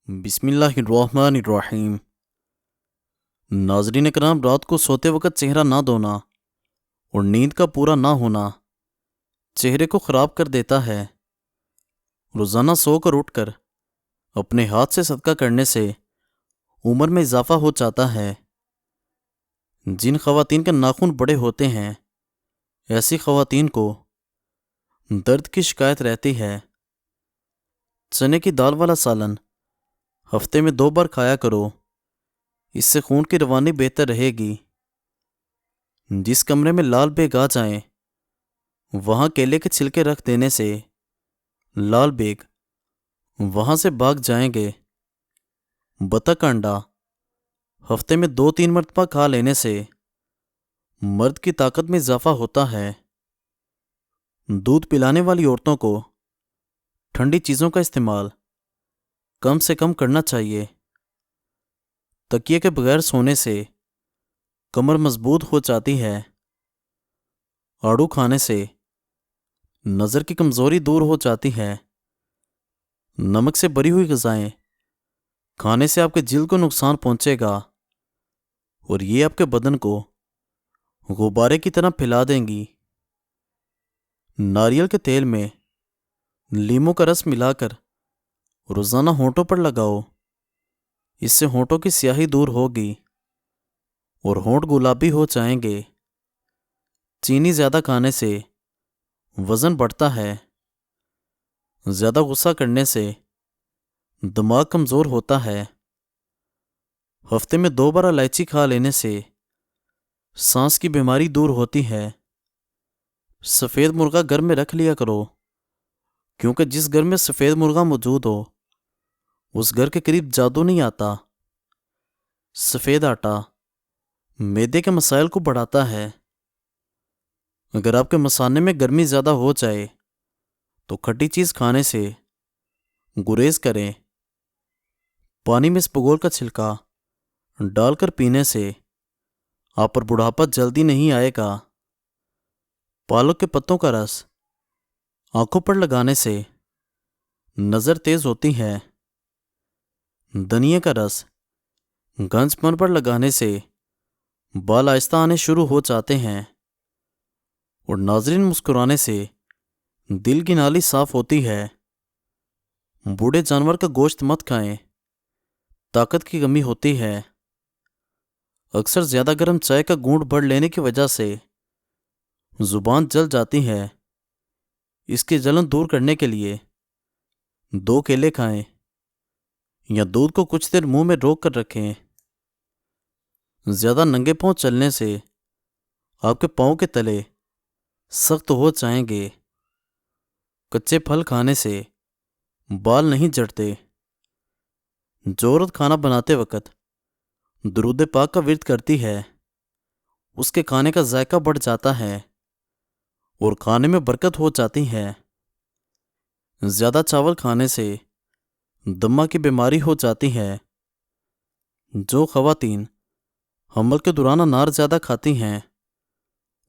بسم اللہ الرحمن الرحیم۔ ناظرین کرام، رات کو سوتے وقت چہرہ نہ دھونا اور نیند کا پورا نہ ہونا چہرے کو خراب کر دیتا ہے۔ روزانہ سو کر اٹھ کر اپنے ہاتھ سے صدقہ کرنے سے عمر میں اضافہ ہو جاتا ہے۔ جن خواتین کے ناخن بڑے ہوتے ہیں ایسی خواتین کو درد کی شکایت رہتی ہے۔ چنے کی دال والا سالن ہفتے میں 2 بار کھایا کرو، اس سے خون کی روانی بہتر رہے گی۔ جس کمرے میں لال بیگ آ جائیں وہاں کیلے کے چھلکے رکھ دینے سے لال بیگ وہاں سے بھاگ جائیں گے۔ بطخ کا انڈا ہفتے میں 2-3 مرتبہ کھا لینے سے مرد کی طاقت میں اضافہ ہوتا ہے۔ دودھ پلانے والی عورتوں کو ٹھنڈی چیزوں کا استعمال کم سے کم کرنا چاہیے۔ تکیے کے بغیر سونے سے کمر مضبوط ہو جاتی ہے۔ آڑو کھانے سے نظر کی کمزوری دور ہو جاتی ہے۔ نمک سے بری ہوئی غذائیں کھانے سے آپ کے جلد کو نقصان پہنچے گا اور یہ آپ کے بدن کو غبارے کی طرح پھیلا دیں گی۔ ناریل کے تیل میں لیموں کا رس ملا کر روزانہ ہونٹوں پر لگاؤ، اس سے ہونٹوں کی سیاہی دور ہوگی اور ہونٹ گلابی ہو جائیں گے۔ چینی زیادہ کھانے سے وزن بڑھتا ہے۔ زیادہ غصہ کرنے سے دماغ کمزور ہوتا ہے۔ ہفتے میں 2 بار الائچی کھا لینے سے سانس کی بیماری دور ہوتی ہے۔ سفید مرغا گھر میں رکھ لیا کرو، کیونکہ جس گھر میں سفید مرغا موجود ہو اس گھر کے قریب جادو نہیں آتا۔ سفید آٹا معدے کے مسائل کو بڑھاتا ہے۔ اگر آپ کے مثانے میں گرمی زیادہ ہو جائے تو کھٹی چیز کھانے سے گریز کریں۔ پانی میں اسپغول کا چھلکا ڈال کر پینے سے آپ پر بڑھاپا جلدی نہیں آئے گا۔ پالک کے پتوں کا رس آنکھوں پر لگانے سے نظر تیز ہوتی ہے۔ دھنیا کا رس گنج پن پر لگانے سے بال آہستہ آنے شروع ہو جاتے ہیں۔ اور ناظرین، مسکرانے سے دل کی نالی صاف ہوتی ہے۔ بوڑھے جانور کا گوشت مت کھائیں، طاقت کی کمی ہوتی ہے۔ اکثر زیادہ گرم چائے کا گھونٹ بھر لینے کی وجہ سے زبان جل جاتی ہے۔ اس کی جلن دور کرنے کے لیے 2 کیلے کھائیں یا دودھ کو کچھ دیر منہ میں روک کر رکھیں۔ زیادہ ننگے پاؤں چلنے سے آپ کے پاؤں کے تلے سخت ہو جائیں گے۔ کچے پھل کھانے سے بال نہیں جھڑتے۔ جو عورت کھانا بناتے وقت درود پاک کا ورد کرتی ہے اس کے کھانے کا ذائقہ بڑھ جاتا ہے اور کھانے میں برکت ہو جاتی ہے۔ زیادہ چاول کھانے سے دمہ کی بیماری ہو جاتی ہے۔ جو خواتین حمل کے دوران انار زیادہ کھاتی ہیں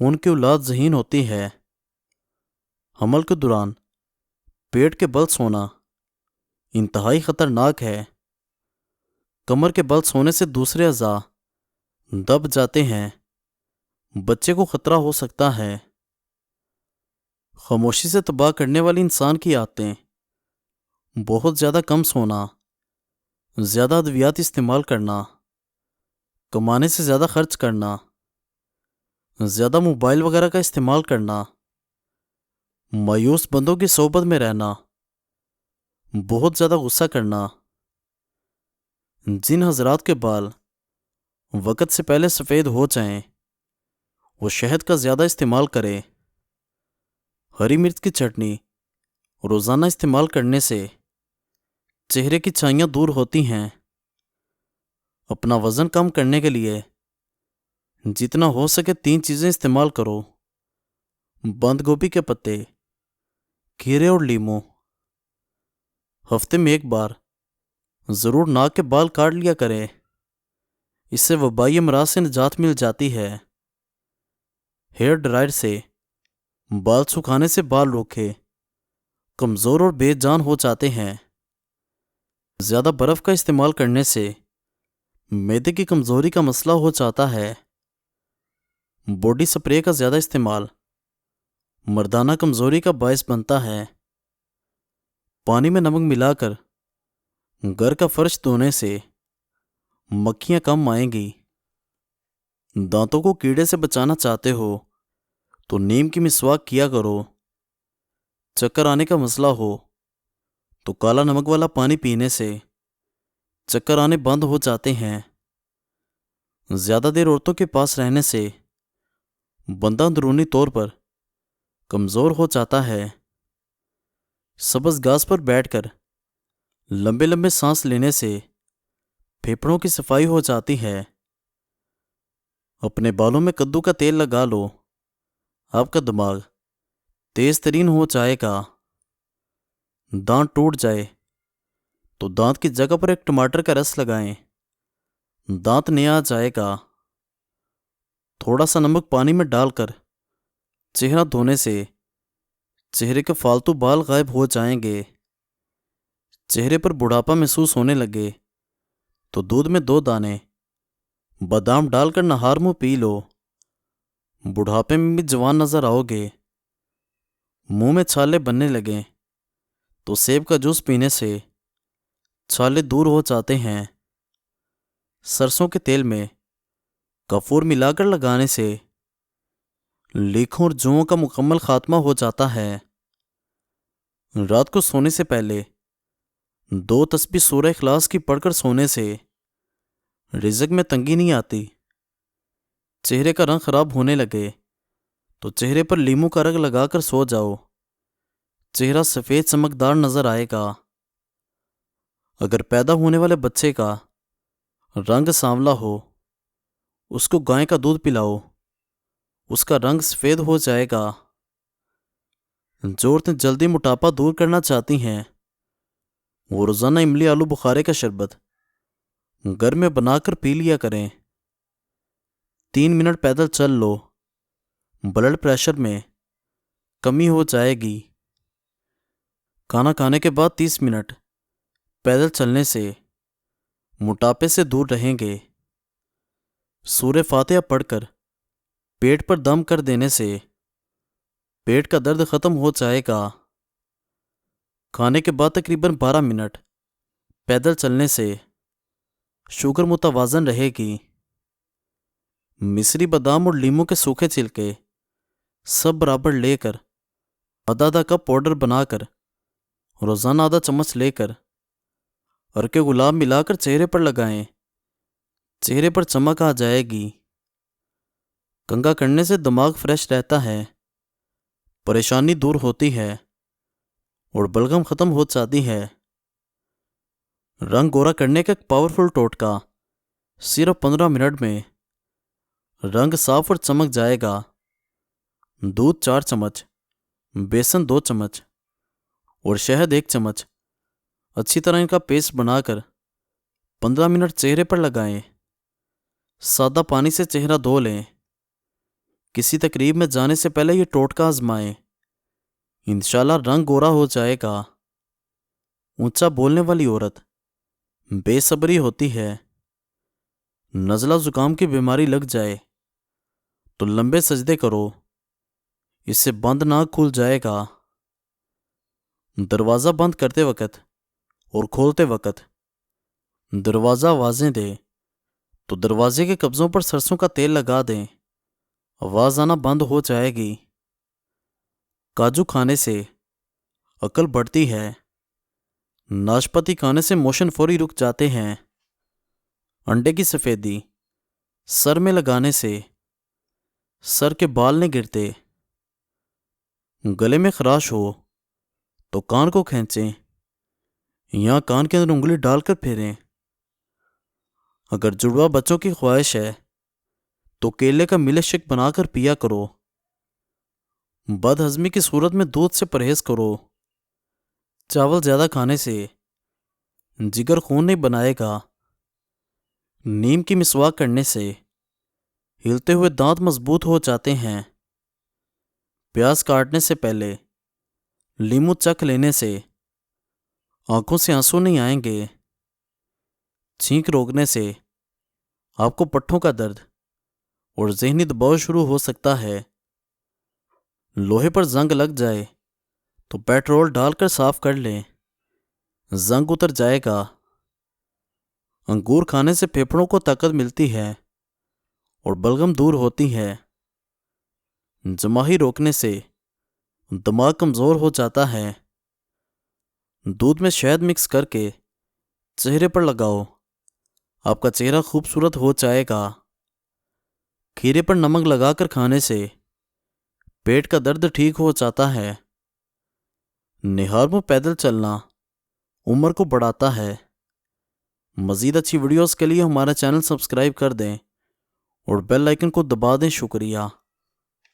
ان کی اولاد ذہین ہوتی ہے۔ حمل کے دوران پیٹ کے بل سونا انتہائی خطرناک ہے۔ کمر کے بل سونے سے دوسرے اعضاء دب جاتے ہیں، بچے کو خطرہ ہو سکتا ہے۔ خاموشی سے تباہ کرنے والی انسان کی عادتیں: بہت زیادہ کم سونا، زیادہ ادویات استعمال کرنا، کمانے سے زیادہ خرچ کرنا، زیادہ موبائل وغیرہ کا استعمال کرنا، مایوس بندوں کی صحبت میں رہنا، بہت زیادہ غصہ کرنا۔ جن حضرات کے بال وقت سے پہلے سفید ہو جائیں وہ شہد کا زیادہ استعمال کریں۔ ہری مرچ کی چٹنی روزانہ استعمال کرنے سے چہرے کی چھائیاں دور ہوتی ہیں۔ اپنا وزن کم کرنے کے لیے جتنا ہو سکے 3 چیزیں استعمال کرو: بند گوبھی کے پتے، کھیرے اور لیموں۔ ہفتے میں 1 بار ضرور ناک کے بال کاٹ لیا کریں، اس سے وبائی امراض سے نجات مل جاتی ہے۔ ہیئر ڈرائر سے بال سکھانے سے بال روکھے کمزور اور بے جان ہو جاتے ہیں۔ زیادہ برف کا استعمال کرنے سے معدے کی کمزوری کا مسئلہ ہو جاتا ہے۔ باڈی سپرے کا زیادہ استعمال مردانہ کمزوری کا باعث بنتا ہے۔ پانی میں نمک ملا کر گھر کا فرش دھونے سے مکھیاں کم آئیں گی۔ دانتوں کو کیڑے سے بچانا چاہتے ہو تو نیم کی مسواک کیا کرو۔ چکر آنے کا مسئلہ ہو تو کالا نمک والا پانی پینے سے چکر آنے بند ہو جاتے ہیں۔ زیادہ دیر عورتوں کے پاس رہنے سے بندہ اندرونی طور پر کمزور ہو جاتا ہے۔ سبز گھاس پر بیٹھ کر لمبے لمبے سانس لینے سے پھیپھڑوں کی صفائی ہو جاتی ہے۔ اپنے بالوں میں کدو کا تیل لگا لو، آپ کا دماغ تیز ترین ہو جائے گا۔ دانت ٹوٹ جائے تو دانت کی جگہ پر ایک ٹماٹر کا رس لگائیں، دانت نیا آ جائے گا۔ تھوڑا سا نمک پانی میں ڈال کر چہرہ دھونے سے چہرے کے فالتو بال غائب ہو جائیں گے۔ چہرے پر بڑھاپا محسوس ہونے لگے تو دودھ میں 2 دانے بادام ڈال کر نہار منہ پی لو۔ بڑھاپے میں بھی جوان نظر آؤ گے۔ منہ میں چھالے بننے لگیں تو سیب کا جوس پینے سے چھالے دور ہو جاتے ہیں۔ سرسوں کے تیل میں کافور ملا کر لگانے سے لیکھوں اور جوؤں کا مکمل خاتمہ ہو جاتا ہے۔ رات کو سونے سے پہلے 2 تسبیح سورہ اخلاص کی پڑھ کر سونے سے رزق میں تنگی نہیں آتی۔ چہرے کا رنگ خراب ہونے لگے تو چہرے پر لیموں کا رنگ لگا کر سو جاؤ، چہرہ سفید چمکدار نظر آئے گا۔ اگر پیدا ہونے والے بچے کا رنگ سانولا ہو، اس کو گائے کا دودھ پلاؤ، اس کا رنگ سفید ہو جائے گا۔ جو عورتیں جلدی موٹاپا دور کرنا چاہتی ہیں وہ روزانہ املی آلو بخارے کا شربت گھر میں بنا کر پی لیا کریں۔ 3 منٹ پیدل چل لو، بلڈ پریشر میں کمی ہو جائے گی۔ کھانا کھانے کے بعد 30 منٹ پیدل چلنے سے موٹاپے سے دور رہیں گے۔ سورہ فاتحہ پڑھ کر پیٹ پر دم کر دینے سے پیٹ کا درد ختم ہو جائے گا۔ کھانے کے بعد تقریباً 12 منٹ پیدل چلنے سے شوگر متوازن رہے گی۔ مصری بادام اور لیموں کے سوکھے چھلکے سب برابر لے کر آدھا کپ پاؤڈر بنا کر روزانہ آدھا چمچ لے کر عرق گلاب ملا کر چہرے پر لگائیں، چہرے پر چمک آ جائے گی۔ کنگھا کرنے سے دماغ فریش رہتا ہے، پریشانی دور ہوتی ہے اور بلغم ختم ہو جاتی ہے۔ رنگ گورا کرنے کا ایک پاورفل ٹوٹکا، صرف 15 منٹ میں رنگ صاف اور چمک جائے گا۔ دودھ 4 چمچ، بیسن 2 چمچ اور شہد 1 چمچ اچھی طرح ان کا پیسٹ بنا کر 15 منٹ چہرے پر لگائیں۔ سادہ پانی سے چہرہ دھو لیں۔ کسی تقریب میں جانے سے پہلے یہ ٹوٹکا آزمائیں، انشاءاللہ رنگ گورا ہو جائے گا۔ اونچا بولنے والی عورت بے صبری ہوتی ہے۔ نزلہ زکام کی بیماری لگ جائے تو لمبے سجدے کرو، اس سے بند ناک کھل جائے گا۔ دروازہ بند کرتے وقت اور کھولتے وقت دروازہ آوازیں دے تو دروازے کے قبضوں پر سرسوں کا تیل لگا دیں، آواز آنا بند ہو جائے گی۔ کاجو کھانے سے عقل بڑھتی ہے۔ ناشپاتی کھانے سے موشن فوری رک جاتے ہیں۔ انڈے کی سفیدی سر میں لگانے سے سر کے بال نہیں گرتے۔ گلے میں خراش ہو تو کان کو کھینچیں یا کان کے اندر انگلی ڈال کر پھیریں۔ اگر جڑوا بچوں کی خواہش ہے تو کیلے کا ملک شیک بنا کر پیا کرو۔ بد ہضمی کی صورت میں دودھ سے پرہیز کرو۔ چاول زیادہ کھانے سے جگر خون نہیں بنائے گا۔ نیم کی مسواک کرنے سے ہلتے ہوئے دانت مضبوط ہو جاتے ہیں۔ پیاز کاٹنے سے پہلے لیموں چکھ لینے سے آنکھوں سے آنسو نہیں آئیں گے۔ چھینک روکنے سے آپ کو پٹھوں کا درد اور ذہنی دباؤ شروع ہو سکتا ہے۔ لوہے پر زنگ لگ جائے تو پیٹرول ڈال کر صاف کر لیں، زنگ اتر جائے گا۔ انگور کھانے سے پھیپھڑوں کو طاقت ملتی ہے اور بلغم دور ہوتی ہے۔ جماہی روکنے سے دماغ کمزور ہو جاتا ہے۔ دودھ میں شہد مکس کر کے چہرے پر لگاؤ، آپ کا چہرہ خوبصورت ہو جائے گا۔ کھیرے پر نمک لگا کر کھانے سے پیٹ کا درد ٹھیک ہو جاتا ہے۔ نہار میں پیدل چلنا عمر کو بڑھاتا ہے۔ مزید اچھی ویڈیوز کے لیے ہمارا چینل سبسکرائب کر دیں اور بیل آئیکن کو دبا دیں۔ شکریہ۔